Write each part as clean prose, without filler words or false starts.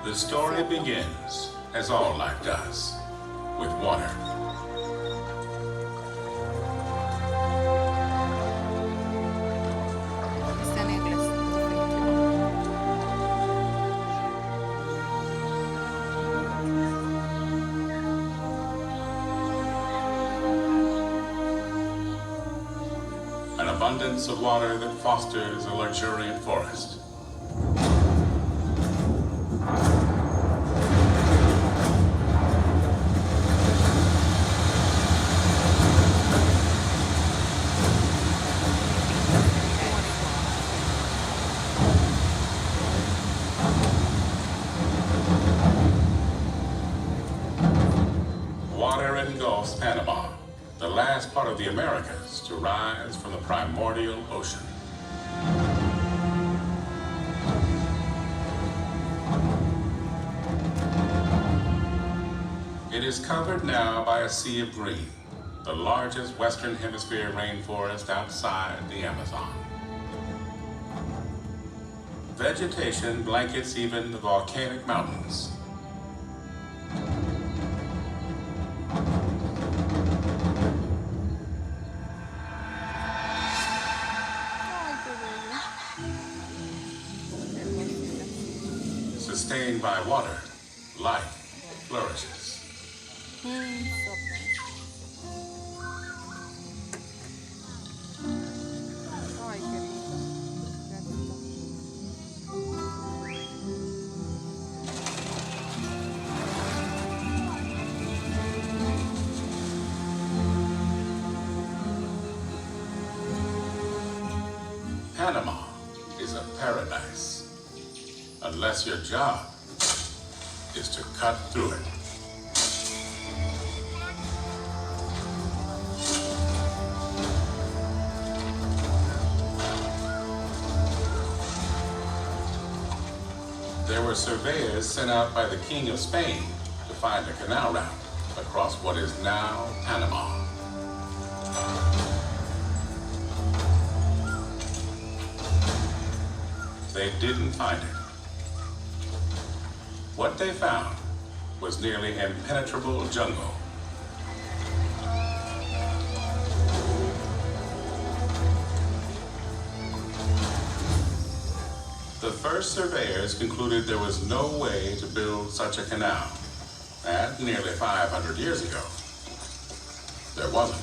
The story begins, as all life does, with water. Está en inglés, definitivamente. An abundance of water that fosters a luxuriant forest. Water engulfs Panama, the last part of the Americas to rise from the primordial ocean. It is covered now by a sea of green, the largest Western Hemisphere rainforest outside the Amazon. Vegetation blankets even the volcanic mountains. Ay, qué bello. Sustained by water, life flourishes. Sopa. Ay, qué rico. Gatito. Panama is a paradise, unless your job is to cut through it. There were surveyors sent out by the King of Spain to find a canal route across what is now Panama. They didn't find it. What they found was nearly impenetrable jungle. The first surveyors concluded there was no way to build such a canal, and nearly 500 years ago, there wasn't.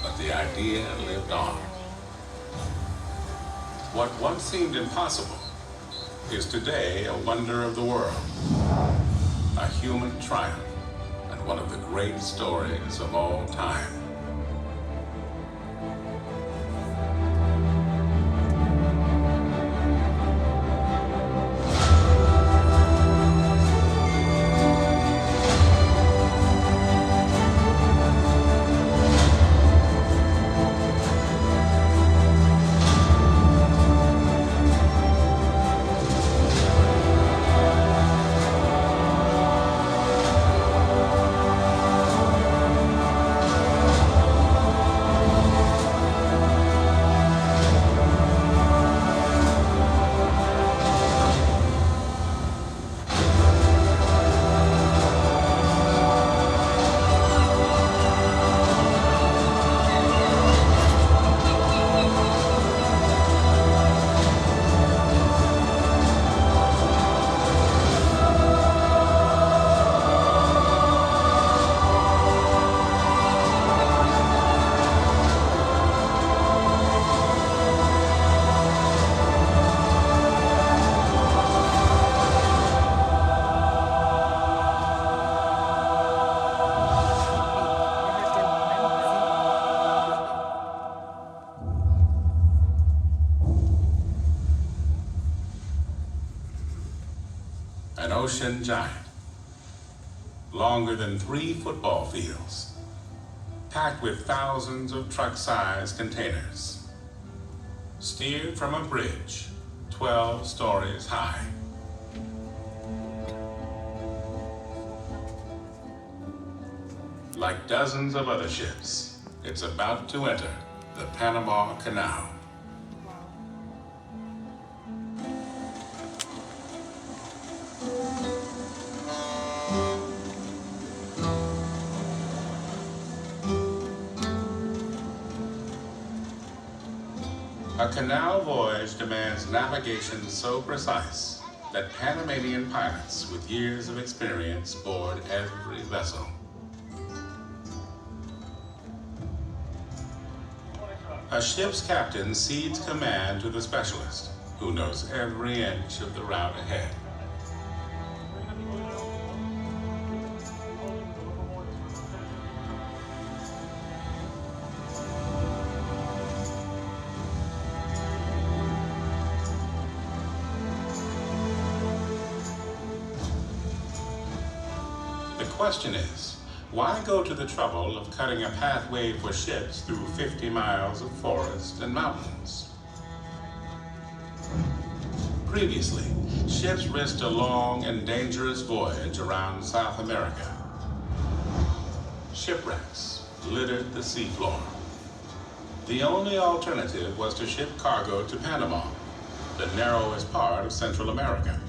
But the idea lived on. What once seemed impossible is today a wonder of the world, a human triumph, and one of the great stories of all time. An ocean giant, longer than 3 football fields, packed with thousands of truck-sized containers, steered from a bridge 12 stories high. Like dozens of other ships, it's about to enter the Panama Canal. A canal voyage demands navigation so precise that Panamanian pilots with years of experience board every vessel. A ship's captain cedes command to the specialist, who knows every inch of the route ahead. The question is, why go to the trouble of cutting a pathway for ships through 50 miles of forest and mountains? Previously, ships risked a long and dangerous voyage around South America. Shipwrecks littered the seafloor. The only alternative was to ship cargo to Panama, the narrowest part of Central America,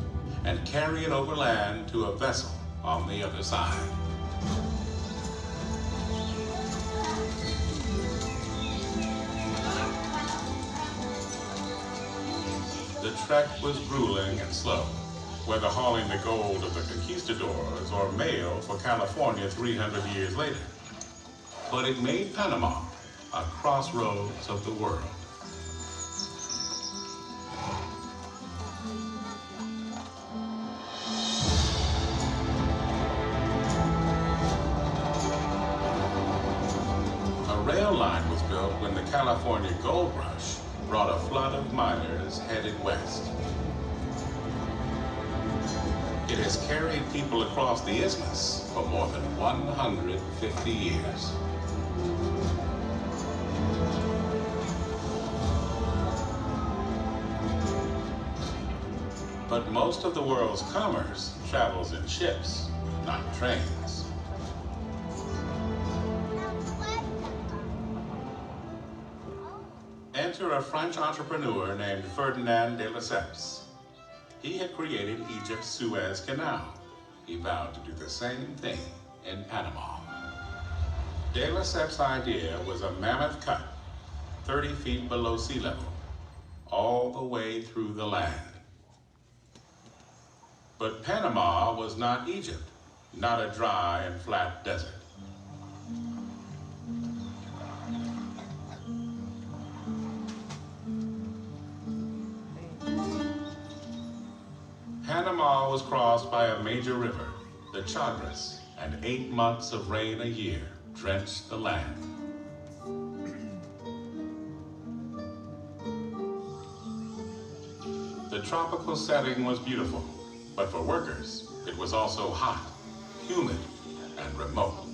and carry it overland to a vessel on the other side. The trek was grueling and slow, whether hauling the gold of the conquistadors or mail for California 300 years later. But it made Panama a crossroads of the world. A rail line was built when the California gold rush brought a flood of miners headed west. It has carried people across the isthmus for more than 150 years. But most of the world's commerce travels in ships, not trains. Enter a French entrepreneur named Ferdinand de Lesseps. He had created Egypt's Suez Canal. He vowed to do the same thing in Panama. De Lesseps' idea was a mammoth cut, 30 feet below sea level, all the way through the land. But Panama was not Egypt, not a dry and flat desert. Panama was crossed by a major river, the Chagres, and 8 months of rain a year drenched the land. The tropical setting was beautiful, but for workers, it was also hot, humid, and remote.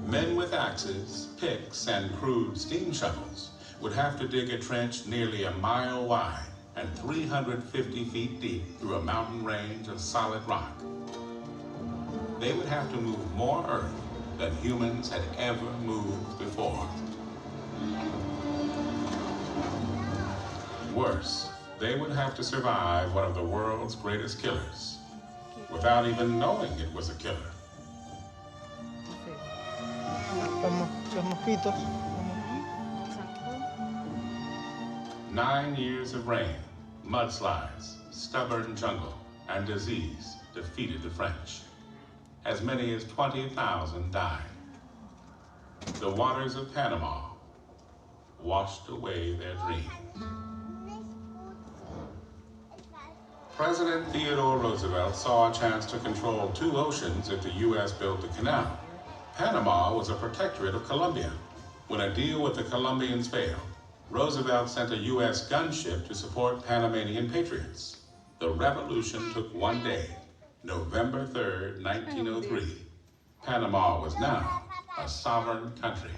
Men with axes, picks, and crude steam shovels would have to dig a trench nearly a mile wide and 350 feet deep through a mountain range of solid rock. They would have to move more earth than humans had ever moved before. Worse, they would have to survive one of the world's greatest killers without even knowing it was a killer. Los mosquitos. 9 years of rain, mudslides, stubborn jungle, and disease defeated the French. As many as 20,000 died. The waters of Panama washed away their dreams. President Theodore Roosevelt saw a chance to control 2 oceans if the U.S. built the canal. Panama was a protectorate of Colombia. When a deal with the Colombians failed, Roosevelt sent a U.S. gunship to support Panamanian patriots. The revolution took 1 day, November 3rd, 1903. Panama was now a sovereign country.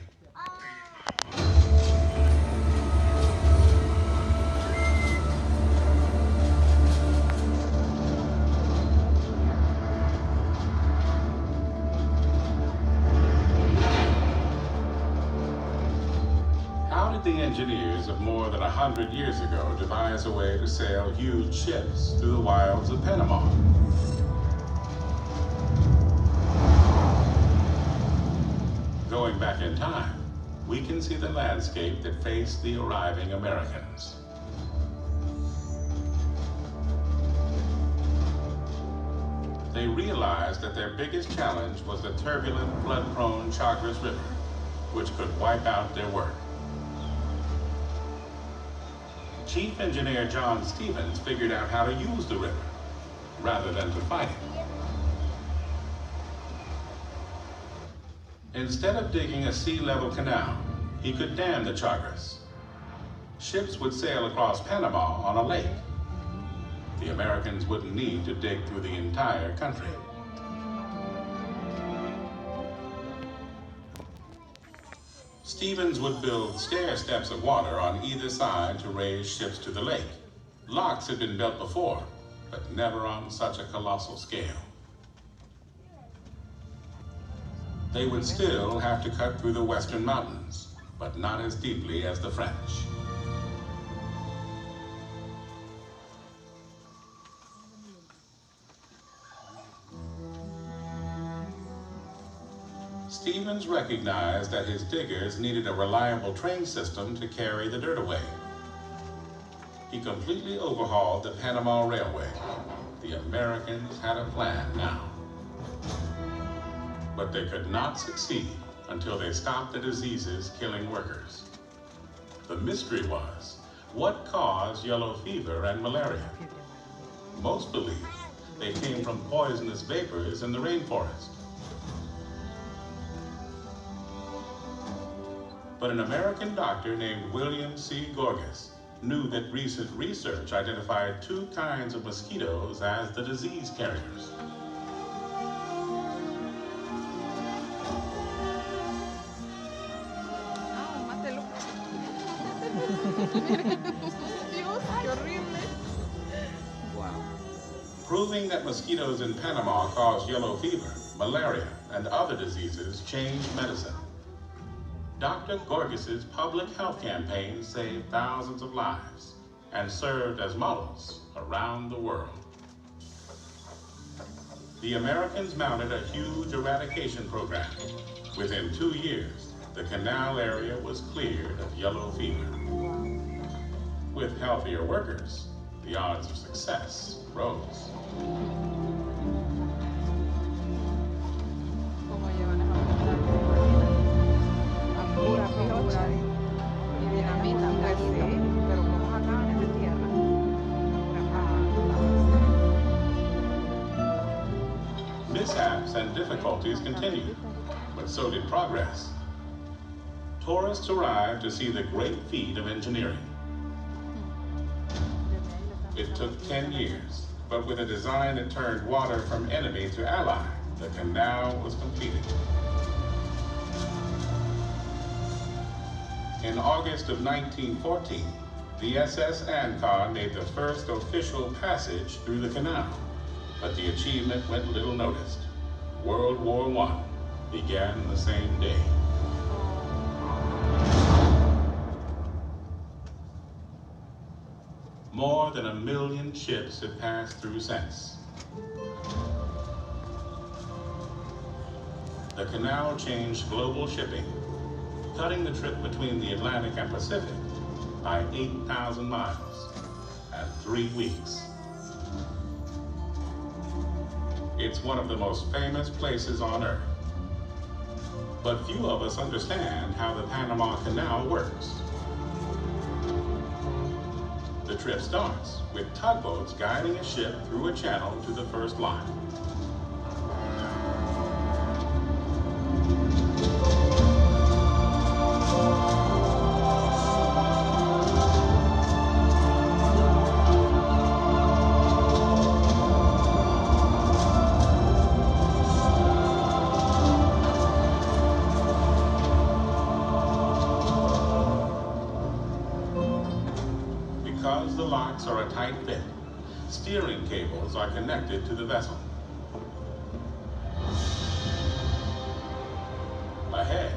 did the engineers of more than 100 years ago devise a way to sail huge ships through the wilds of Panama? Going back in time, we can see the landscape that faced the arriving Americans. They realized that their biggest challenge was the turbulent, flood-prone Chagres River, which could wipe out their work. Chief Engineer John Stevens figured out how to use the river, rather than to fight it. Instead of digging a sea-level canal, he could dam the Chagres. Ships would sail across Panama on a lake. The Americans wouldn't need to dig through the entire country. Stevens would build stair steps of water on either side to raise ships to the lake. Locks had been built before, but never on such a colossal scale. They would still have to cut through the western mountains, but not as deeply as the French. Stevens recognized that his diggers needed a reliable train system to carry the dirt away. He completely overhauled the Panama Railway. The Americans had a plan now. But they could not succeed until they stopped the diseases killing workers. The mystery was, what caused yellow fever and malaria? Most believed they came from poisonous vapors in the rainforest. But an American doctor named William C. Gorgas knew that recent research identified two kinds of mosquitoes as the disease carriers. Mátelo. Dios, qué horrible. Wow. Proving that mosquitoes in Panama cause yellow fever, malaria, and other diseases changed medicine. Dr. Gorgas's public health campaign saved thousands of lives and served as models around the world. The Americans mounted a huge eradication program. Within 2 years, the Canal area was cleared of yellow fever. With healthier workers, the odds of success rose. ¿Cómo llevan a pura piocha y dinamita, pero como acá en la tierra. Mishaps and difficulties continued, but so did progress. Tourists arrived to see the great feat of engineering. It took 10 years, but with a design that turned water from enemy to ally, the canal was completed. In August of 1914, the SS Ancon made the first official passage through the canal, but the achievement went little noticed. World War I began the same day. More than 1 million ships have passed through since. The canal changed global shipping, cutting the trip between the Atlantic and Pacific by 8,000 miles and 3 weeks. It's one of the most famous places on Earth. But few of us understand how the Panama Canal works. The trip starts with tugboats guiding a ship through a channel to the first line. Because the locks are a tight fit, steering cables are connected to the vessel. Ahead,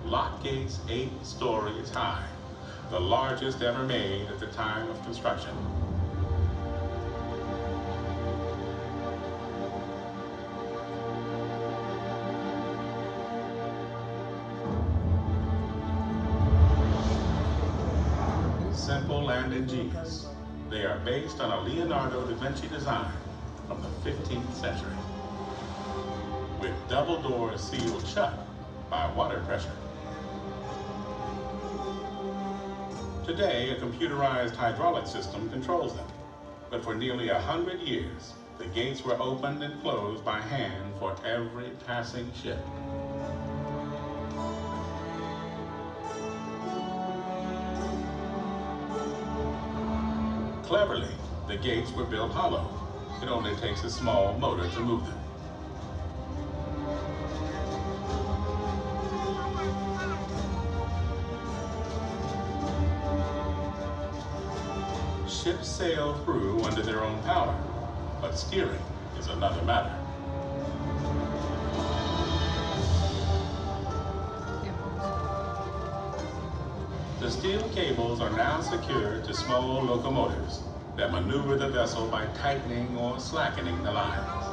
lock gates 8 stories high the largest ever made at the time of construction. Simple and ingenious, they are based on a Leonardo da Vinci design from the 15th century, with double doors sealed shut by water pressure. Today, a computerized hydraulic system controls them, but for nearly 100 years, the gates were opened and closed by hand for every passing ship. Cleverly, the gates were built hollow. It only takes a small motor to move them. Ships sail through under their own power, but steering is another matter. The steel cables are now secured to small locomotives that maneuver the vessel by tightening or slackening the lines.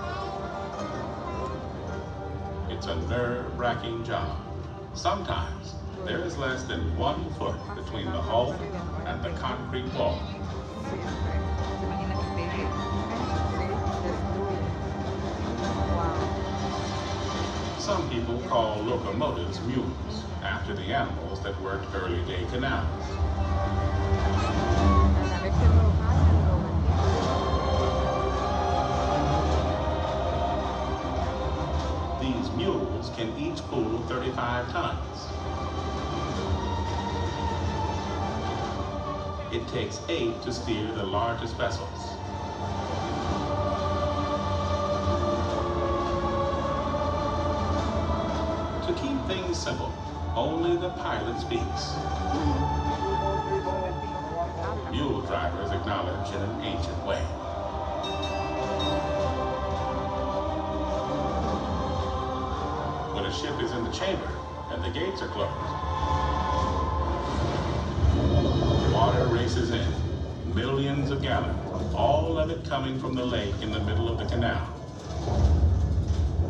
It's a nerve-wracking job. Sometimes there is less than 1 foot between the hull and the concrete wall. Some people call locomotives mules, after the animals that worked early day canals. These mules can each pull 35 tons. It takes 8 to steer the largest vessels. To keep things simple, only the pilot speaks. Mule drivers acknowledge in an ancient way. When a ship is in the chamber and the gates are closed, water races in, millions of gallons, all of it coming from the lake in the middle of the canal.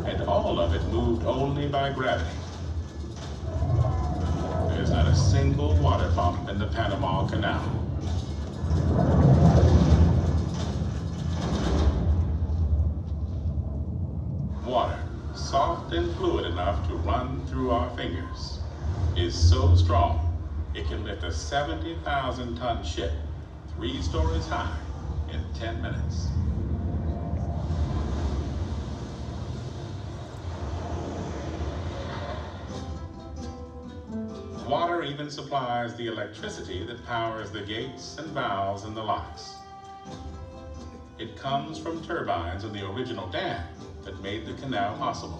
And all of it moved only by gravity. There's not a single water pump in the Panama Canal. Water, soft and fluid enough to run through our fingers, is so strong it can lift a 70,000-ton ship 3 stories high in 10 minutes. Water even supplies the electricity that powers the gates and valves and the locks. It comes from turbines in the original dam that made the canal possible.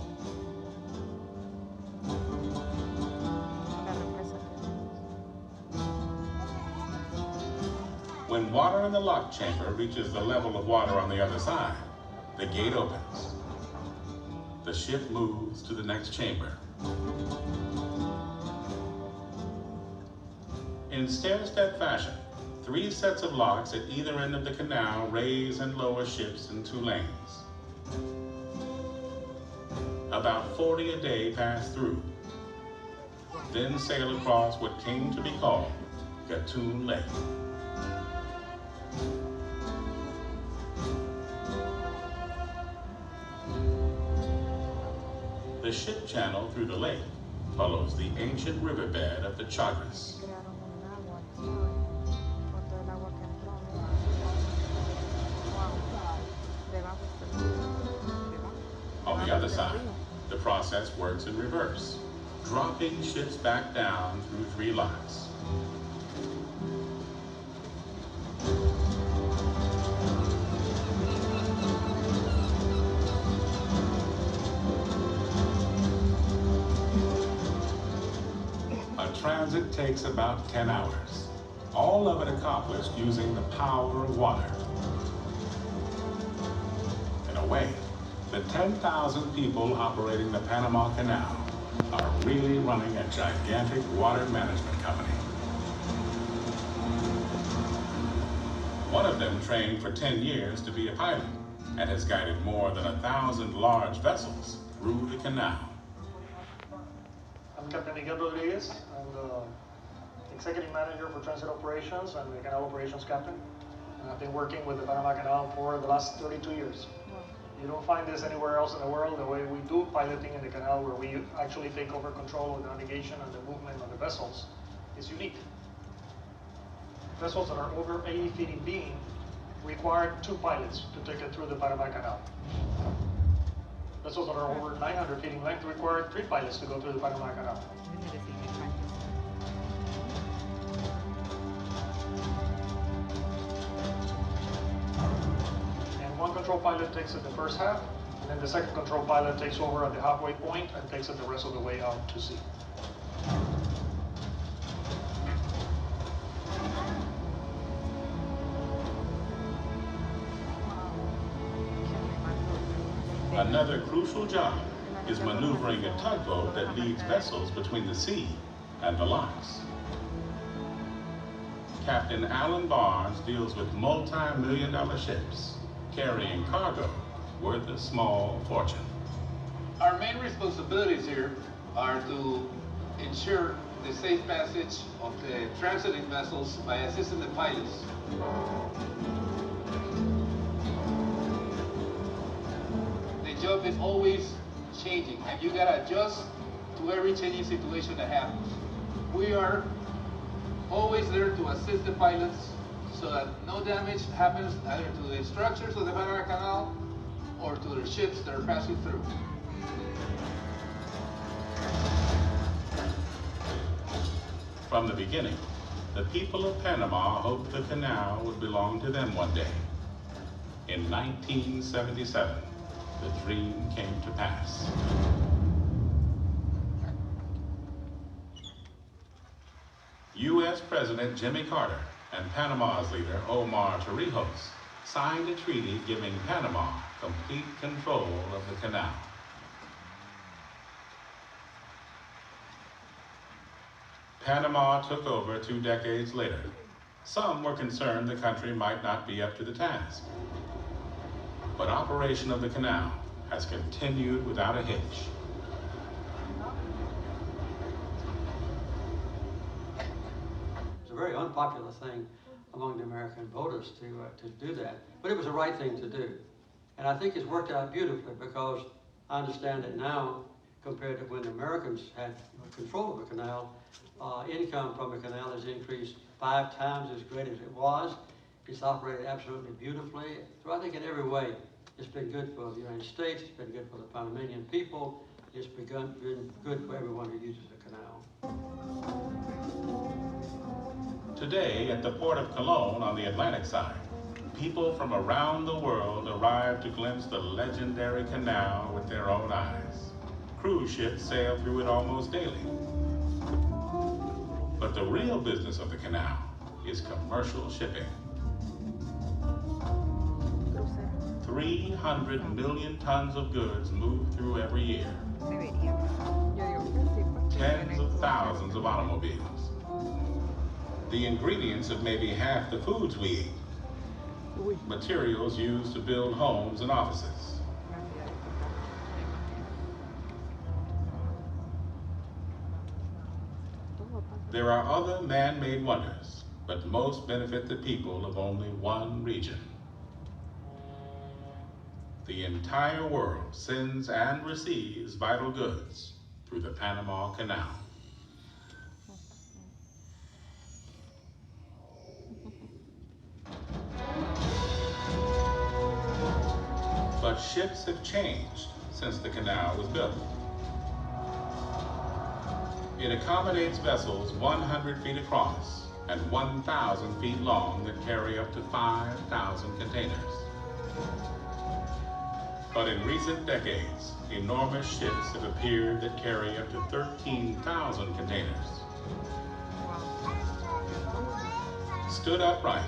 When water in the lock chamber reaches the level of water on the other side, the gate opens. The ship moves to the next chamber. In stair-step fashion, 3 sets of locks at either end of the canal raise and lower ships in 2 lanes. About 40 a day pass through, then sail across what came to be called Gatun Lake. The ship channel through the lake follows the ancient riverbed of the Chagres. On the other side, the process works in reverse, dropping ships back down through 3 locks. Transit takes about 10 hours, all of it accomplished using the power of water. In a way, the 10,000 people operating the Panama Canal are really running a gigantic water management company. One of them trained for 10 years to be a pilot and has guided more than 1,000 large vessels through the canal. I'm Captain Miguel Rodriguez. I'm the Executive Manager for Transit Operations and the Canal Operations Captain. And I've been working with the Panama Canal for the last 32 years. You don't find this anywhere else in the world, the way we do piloting in the canal, where we actually take over control of the navigation and the movement of the vessels, is unique. Vessels that are over 80 feet in beam require 2 pilots to take it through the Panama Canal. Vessels that are over 900 feet in length require 3 pilots to go through the Panama Canal. And one control pilot takes it the first half, and then the second control pilot takes over at the halfway point and takes it the rest of the way out to sea. Another crucial job is maneuvering a tugboat that leads vessels between the sea and the locks. Captain Alan Barnes deals with multi-million-dollar ships carrying cargo worth a small fortune. Our main responsibilities here are to ensure the safe passage of the transiting vessels by assisting the pilots. The job is always changing, and you gotta adjust to every changing situation that happens. We are always there to assist the pilots so that no damage happens either to the structures of the Panama Canal or to the ships that are passing through. From the beginning, the people of Panama hoped the canal would belong to them one day. In 1977, the dream came to pass. U.S. President Jimmy Carter and Panama's leader Omar Torrijos signed a treaty giving Panama complete control of the canal. Panama took over 2 decades later. Some were concerned the country might not be up to the task. But operation of the canal has continued without a hitch. It's a very unpopular thing among the American voters to do that, but it was the right thing to do. And I think it's worked out beautifully, because I understand that now, compared to when the Americans had control of the canal, income from the canal has increased 5 times as great as it was. It's operated absolutely beautifully. So I think in every way, it's been good for the United States, it's been good for the Panamanian people, it's been good for everyone who uses the canal. Today, at the port of Cologne on the Atlantic side, people from around the world arrive to glimpse the legendary canal with their own eyes. Cruise ships sail through it almost daily. But the real business of the canal is commercial shipping. 300 million tons of goods move through every year. Tens of thousands of automobiles. The ingredients of maybe half the foods we eat. Materials used to build homes and offices. There are other man-made wonders, but most benefit the people of only one region. The entire world sends and receives vital goods through the Panama Canal. But ships have changed since the canal was built. It accommodates vessels 100 feet across and 1,000 feet long that carry up to 5,000 containers. But in recent decades, enormous ships have appeared that carry up to 13,000 containers. Stood upright,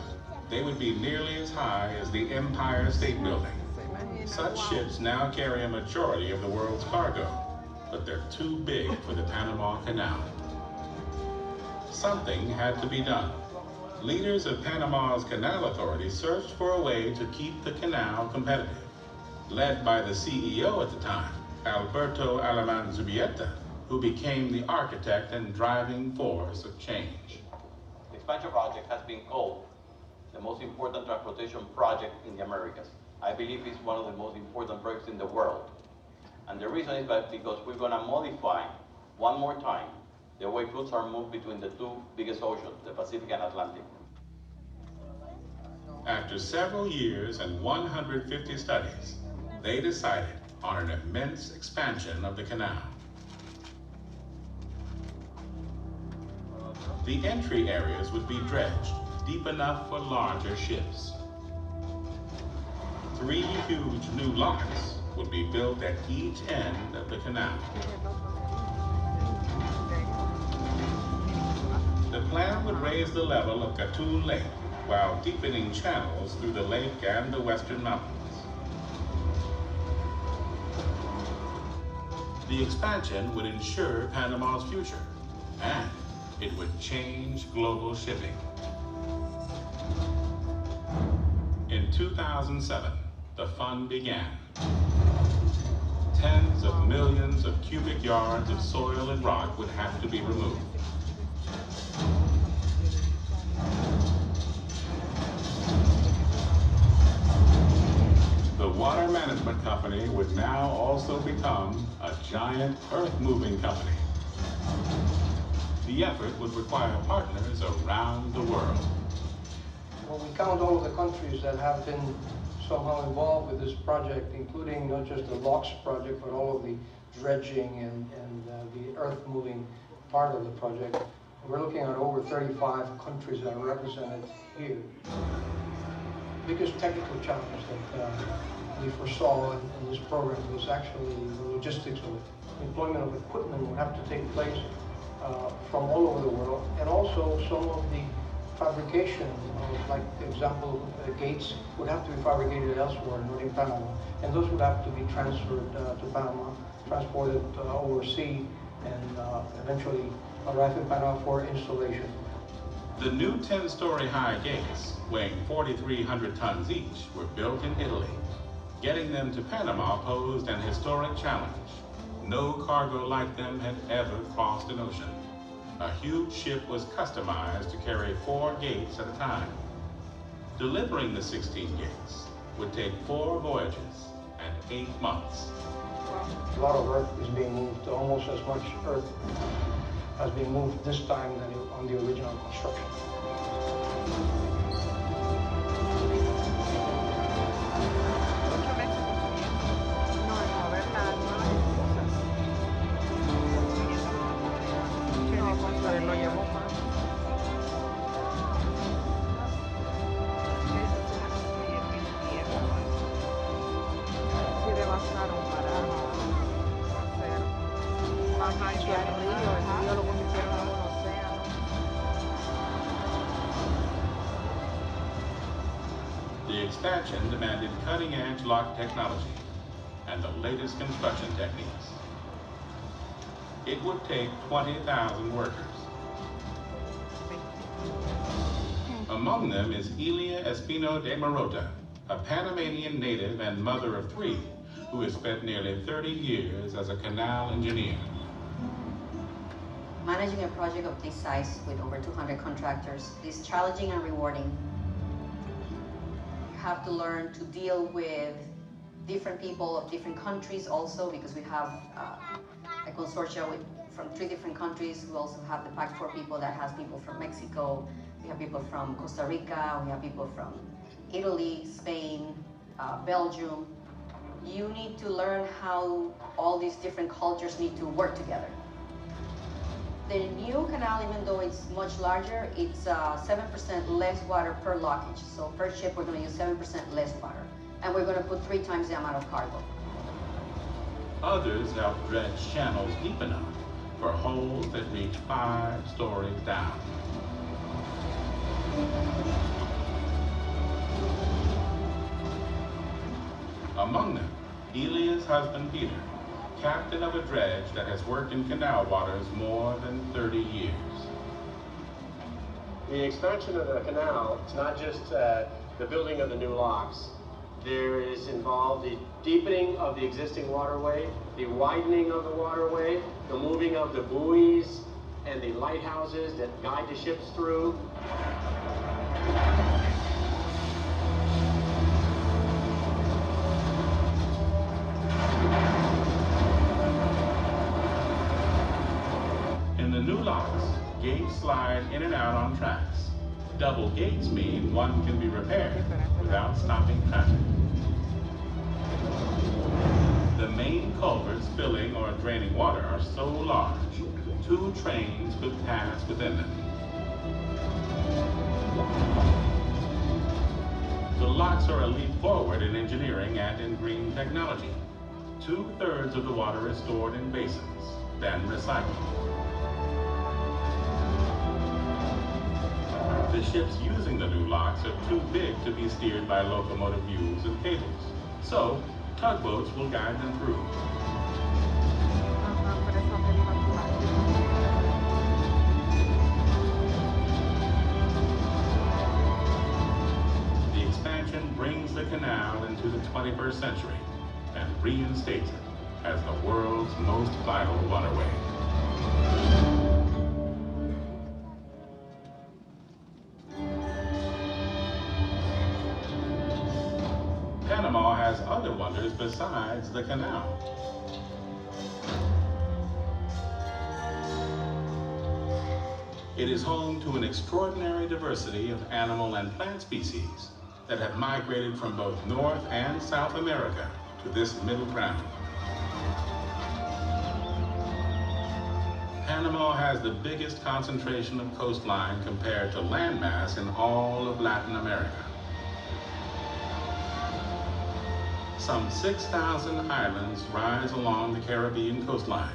they would be nearly as high as the Empire State Building. Such ships now carry a majority of the world's cargo, but they're too big for the Panama Canal. Something had to be done. Leaders of Panama's Canal Authority searched for a way to keep the canal competitive. Led by the CEO at the time, Alberto Alamanzubieta, who became the architect and driving force of change. The expansion project has been called the most important transportation project in the Americas. I believe it's one of the most important projects in the world. And the reason is because we're going to modify one more time the way goods are moved between the two biggest oceans, the Pacific and Atlantic. After several years and 150 studies, they decided on an immense expansion of the canal. The entry areas would be dredged deep enough for larger ships. 3 huge new locks would be built at each end of the canal. The plan would raise the level of Gatun Lake while deepening channels through the lake and the western mountains. The expansion would ensure Panama's future, and it would change global shipping. In 2007, the fun began. Tens of millions of cubic yards of soil and rock would have to be removed. The water management company would now also become a giant earth-moving company. The effort would require partners around the world. When we count all of the countries that have been somehow involved with this project, including not just the locks project, but all of the dredging and the earth-moving part of the project, we're looking at over 35 countries that are represented here. The biggest technical challenge that we foresaw in this program was actually the logistics of it. The employment of equipment would have to take place from all over the world, and also some of the fabrication, like the example, gates would have to be fabricated elsewhere, not in Panama, and those would have to be transferred to Panama, transported overseas, and eventually arrive in Panama for installation. The new 10-story high gates, weighing 4,300 tons each, were built in Italy. Getting them to Panama posed an historic challenge. No cargo like them had ever crossed an ocean. A huge ship was customized to carry 4 gates at a time. Delivering the 16 gates would take 4 voyages and 8 months. A lot of earth is being moved, almost as much earth has been moved this time than on the original construction. Ocho meses construyendo. No, en mover las cosas. No, construir lo llevó más. Sí, devastaron para hacer bajar el río lo convirtieron en un océano. The expansion demanded cutting-edge lock technology and the latest construction techniques. It would take 20,000 workers. Among them is Elia Espino de Marota, a Panamanian native and mother of 3, who has spent nearly 30 years as a canal engineer. Managing a project of this size with over 200 contractors is challenging and rewarding. You have to learn to deal with different people of different countries also, because we have a consortia from 3 different countries. We also have the Pact 4 people that has people from Mexico. We have people from Costa Rica. We have people from Italy, Spain, Belgium. You need to learn how all these different cultures need to work together. The new canal, even though it's much larger, it's 7% less water per lockage. So per ship, we're going to use 7% less water. And we're going to put 3 times the amount of cargo. Others help dredge channels deep enough for holes that reach 5 stories down. Among them, Elia's husband Peter, captain of a dredge that has worked in canal waters more than 30 years. The expansion of the canal, it's not just the building of the new locks. There is involved the deepening of the existing waterway, the widening of the waterway, the moving of the buoys and the lighthouses that guide the ships through. In the new locks, gates slide in and out on tracks. Double gates mean one can be repaired without stopping traffic. The main culverts filling or draining water are so large, 2 trains could pass within them. The locks are a leap forward in engineering and in green technology. 2/3 of the water is stored in basins, then recycled. The ships using the new locks are too big to be steered by locomotive mules and cables, so tugboats will guide them through. Por eso me dijo The expansion brings the canal into the 21st century and reinstates it as the world's most vital waterway. Panama has other wonders besides the canal. It is home to an extraordinary diversity of animal and plant species that have migrated from both North and South America to this middle ground. Panama has the biggest concentration of coastline compared to landmass in all of Latin America. Some 6,000 islands rise along the Caribbean coastline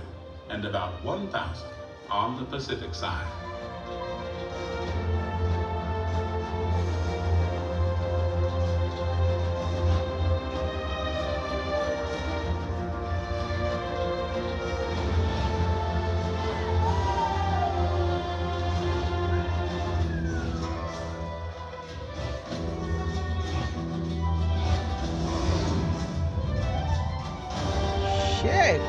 and about 1,000 on the Pacific side. Shit.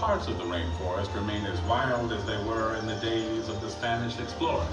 Parts of the rainforest remain as wild as they were in the days of the Spanish explorers.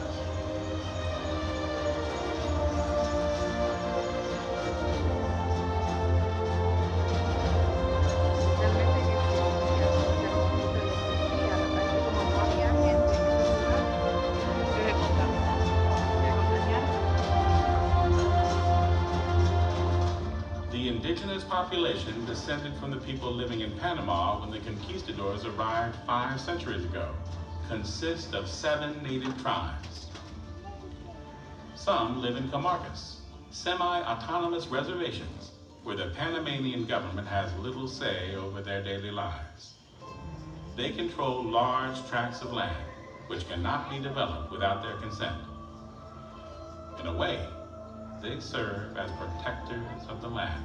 The indigenous population descended from the people living in Panama when the conquistadors arrived 5 centuries ago consists of 7 native tribes. Some live in comarcas, semi-autonomous reservations, where the Panamanian government has little say over their daily lives. They control large tracts of land, which cannot be developed without their consent. In a way, they serve as protectors of the land.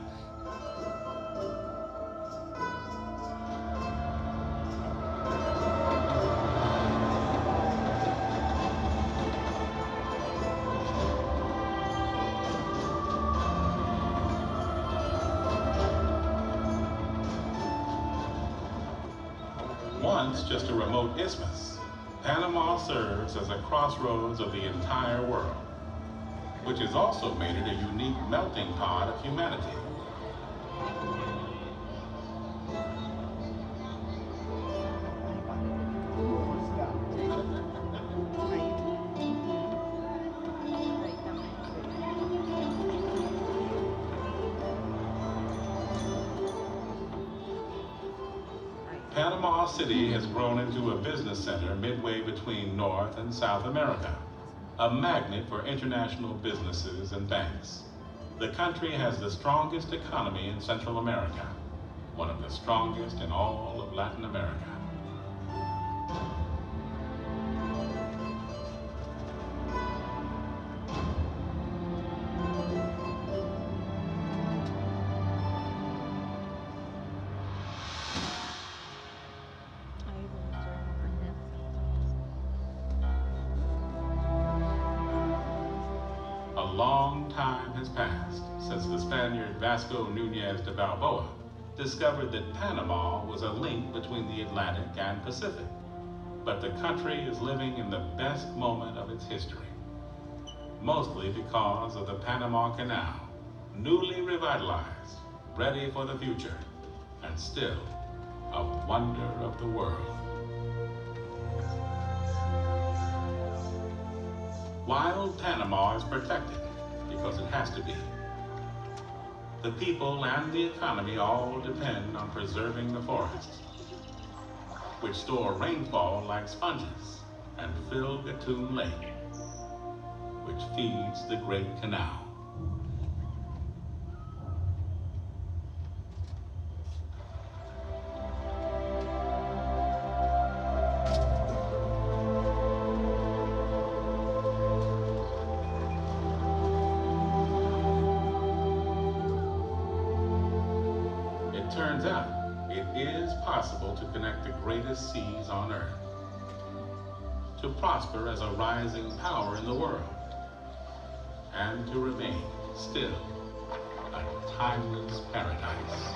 Once just a remote isthmus, Panama serves as a crossroads of the entire world, which has also made it a unique melting pot of humanity. Panama City has grown into a business center midway between North and South America, a magnet for international businesses and banks. The country has the strongest economy in Central America, one of the strongest in all of Latin America. long time has passed since the Spaniard Vasco Núñez de Balboa discovered that Panama was a link between the Atlantic and Pacific. But the country is living in the best moment of its history, mostly because of the Panama Canal, newly revitalized, ready for the future, and still a wonder of the world. Wild Panama is protected because it has to be. The people and the economy all depend on preserving the forests, which store rainfall like sponges and fill Gatun Lake, which feeds the Great Canal. It turns out it is possible to connect the greatest seas on Earth, to prosper as a rising power in the world, and to remain still a timeless paradise.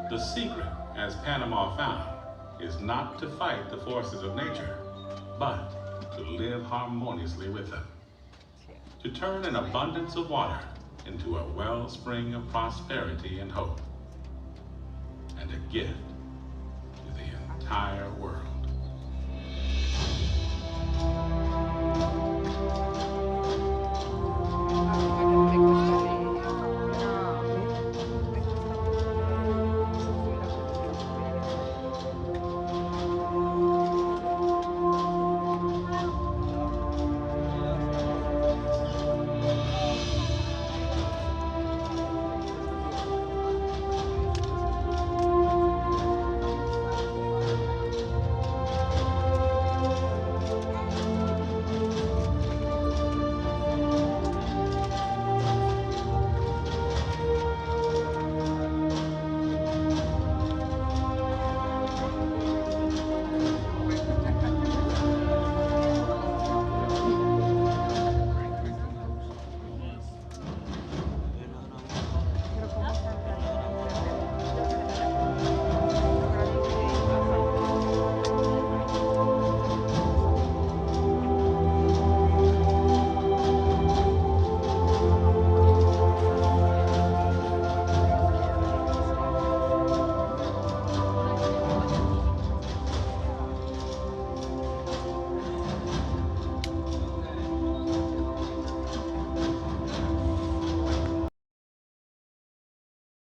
The secret, as Panama found, is not to fight the forces of nature, but to live harmoniously with them. To turn an abundance of water into a wellspring of prosperity and hope, and a gift to the entire world.